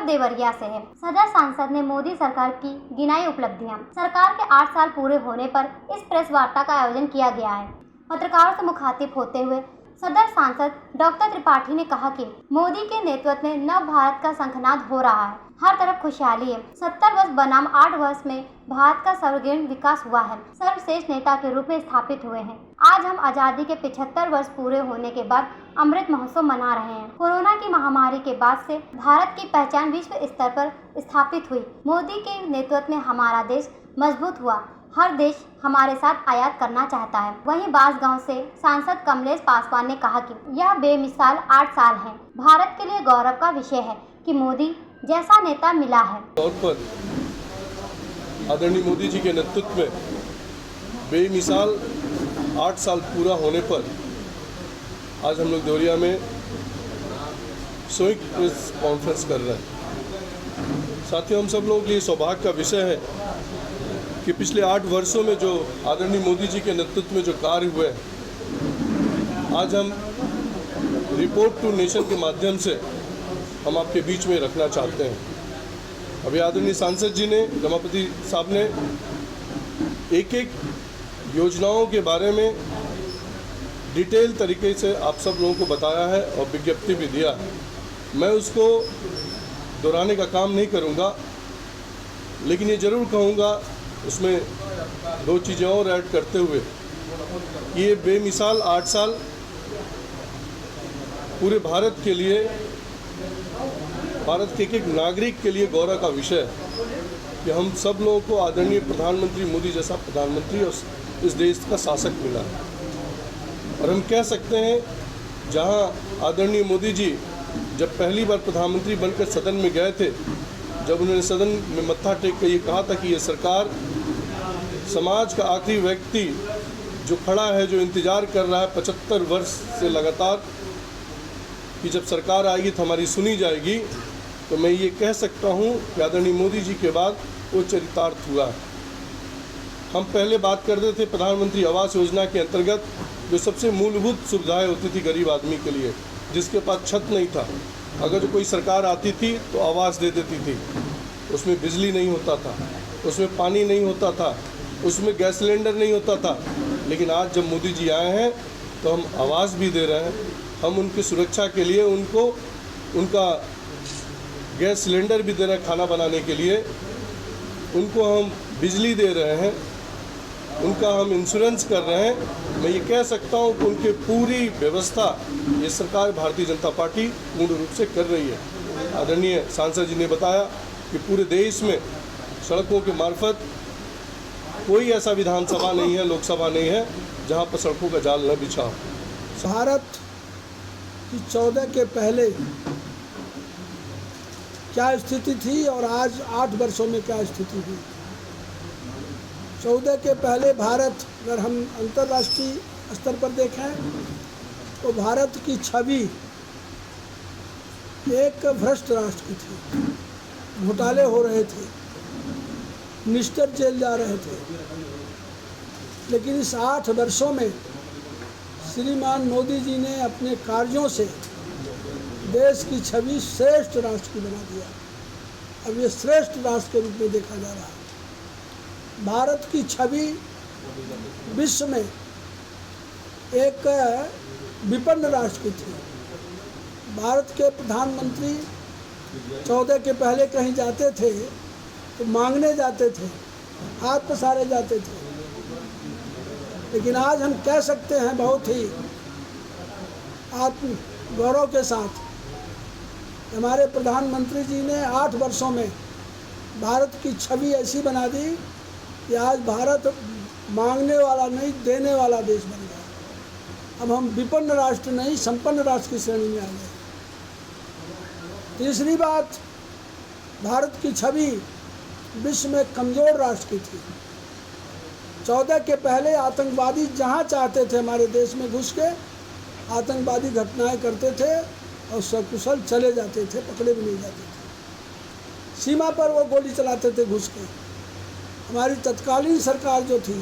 देवरिया से है। सदर सांसद ने मोदी सरकार की गिनाई उपलब्धियां। सरकार के 8 साल पूरे होने पर इस प्रेस वार्ता का आयोजन किया गया है। पत्रकारों से मुखातिब होते हुए सदर सांसद डॉक्टर त्रिपाठी ने कहा कि मोदी के नेतृत्व में नव भारत का शंखनाद हो रहा है। हर तरफ खुशहाली है। 70 वर्ष बनाम 8 वर्ष में भारत का सर्वगुण विकास हुआ है। सर्वश्रेष्ठ नेता के रूप में स्थापित हुए हैं। आज हम आज़ादी के 75 वर्ष पूरे होने के बाद अमृत महोत्सव मना रहे हैं। कोरोना की महामारी के बाद से भारत की पहचान विश्व स्तर पर स्थापित हुई। मोदी के नेतृत्व में हमारा देश मजबूत हुआ। हर देश हमारे साथ आयात करना चाहता है। वहीं बांसगांव से सांसद कमलेश पासवान ने कहा कि यह बेमिसाल 8 साल है। भारत के लिए गौरव का विषय है कि मोदी जैसा नेता मिला है। तौर पर आदरणीय मोदी जी के नेतृत्व में बेमिसाल 8 साल पूरा होने पर आज हम लोग देवरिया में संयुक्त प्रेस कॉन्फ्रेंस कर रहे हैं। साथियों, हम सब लोगों के लिए सौभाग्य का विषय है कि पिछले 8 वर्षों में जो आदरणीय मोदी जी के नेतृत्व में जो कार्य हुए, आज हम रिपोर्ट टू नेशन के माध्यम से हम आपके बीच में रखना चाहते हैं। अभी आदरणीय सांसद जी ने, रमापति साहब ने एक एक योजनाओं के बारे में डिटेल तरीके से आप सब लोगों को बताया है और विज्ञप्ति भी दिया है। मैं उसको दोहराने का काम नहीं करूँगा, लेकिन ये ज़रूर कहूँगा उसमें 2 चीज़ें और ऐड करते हुए, ये बेमिसाल 8 साल पूरे भारत के लिए, भारत के एक नागरिक के लिए गौरव का विषय है कि हम सब लोगों को आदरणीय प्रधानमंत्री मोदी जैसा प्रधानमंत्री और इस देश का शासक मिला है। और हम कह सकते हैं, जहां आदरणीय मोदी जी जब पहली बार प्रधानमंत्री बनकर सदन में गए थे, जब उन्होंने सदन में मत्था टेक कर ये कहा था कि ये सरकार समाज का आखिरी व्यक्ति जो खड़ा है, जो इंतज़ार कर रहा है 75 वर्ष से लगातार कि जब सरकार आएगी तो हमारी सुनी जाएगी, तो मैं ये कह सकता हूँ कि आदरणीय मोदी जी के बाद वो चरितार्थ हुआ है। हम पहले बात करते थे प्रधानमंत्री आवास योजना के अंतर्गत जो सबसे मूलभूत सुविधाएं होती थी गरीब आदमी के लिए, जिसके पास छत नहीं था, अगर जो कोई सरकार आती थी तो आवास दे देती थी। उसमें बिजली नहीं होता था, उसमें पानी नहीं होता था, उसमें गैस सिलेंडर नहीं होता था। लेकिन आज जब मोदी जी आए हैं तो हम आवास भी दे रहे हैं, हम उनकी सुरक्षा के लिए उनको उनका गैस सिलेंडर भी दे रहे हैं खाना बनाने के लिए, उनको हम बिजली दे रहे हैं, उनका हम इंश्योरेंस कर रहे हैं। मैं ये कह सकता हूँ कि उनकी पूरी व्यवस्था ये सरकार भारतीय जनता पार्टी पूर्ण रूप से कर रही है। आदरणीय सांसद जी ने बताया कि पूरे देश में सड़कों के मार्फत कोई ऐसा विधानसभा नहीं है, लोकसभा नहीं है जहाँ पर सड़कों का जाल न बिछा हो। भारत की 14 के पहले क्या स्थिति थी और आज 8 वर्षों में क्या स्थिति हुई। 14 के पहले भारत, अगर हम अंतर्राष्ट्रीय स्तर पर देखें तो भारत की छवि एक भ्रष्ट राष्ट्र की थी। घोटाले हो रहे थे, मिनिस्टर जेल जा रहे थे। लेकिन इस 8 वर्षों में श्रीमान मोदी जी ने अपने कार्यों से देश की छवि श्रेष्ठ राष्ट्र की बना दिया। अब ये श्रेष्ठ राष्ट्र के रूप में देखा जा रहा है। भारत की छवि विश्व में एक विपन्न राष्ट्र की थी। भारत के प्रधानमंत्री 14 के पहले कहीं जाते थे तो मांगने जाते थे, हाथ पसारे जाते थे। लेकिन आज हम कह सकते हैं बहुत ही आत्म गौरव के साथ, हमारे प्रधानमंत्री जी ने 8 वर्षों में भारत की छवि ऐसी बना दी कि आज भारत मांगने वाला नहीं, देने वाला देश बन गया। अब हम विपन्न राष्ट्र नहीं, संपन्न राष्ट्र की श्रेणी में आ गए। तीसरी बात, भारत की छवि विश्व में कमज़ोर राष्ट्र की थी। 14 के पहले आतंकवादी जहाँ चाहते थे हमारे देश में घुस के आतंकवादी घटनाएं करते थे और सकुशल चले जाते थे, पकड़े भी नहीं जाते थे। सीमा पर वो गोली चलाते थे घुस के। हमारी तत्कालीन सरकार जो थी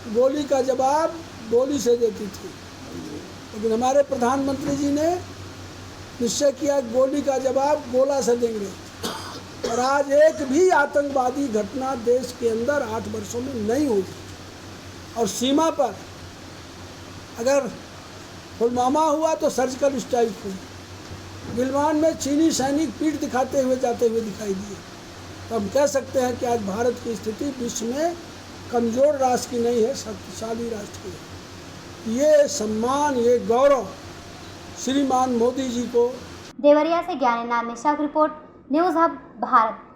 गोली का जवाब गोली से देती थी, लेकिन हमारे प्रधानमंत्री जी ने निश्चय किया गोली का जवाब गोला से देंगे। और आज एक भी आतंकवादी घटना देश के अंदर 8 वर्षों में नहीं हुई। और सीमा पर अगर पुलवामा हुआ तो सर्जिकल स्ट्राइक हुई, गिलवान में चीनी सैनिक पीठ दिखाते हुए जाते हुए दिखाई दिए। तो हम कह सकते हैं कि आज भारत की स्थिति विश्व में कमज़ोर राष्ट्र की नहीं है, शक्तिशाली राष्ट्र की है। ये सम्मान, ये गौरव श्रीमान मोदी जी को। देवरिया से ज्ञानेंद्र निशा की रिपोर्ट, न्यूज़ हब भारत।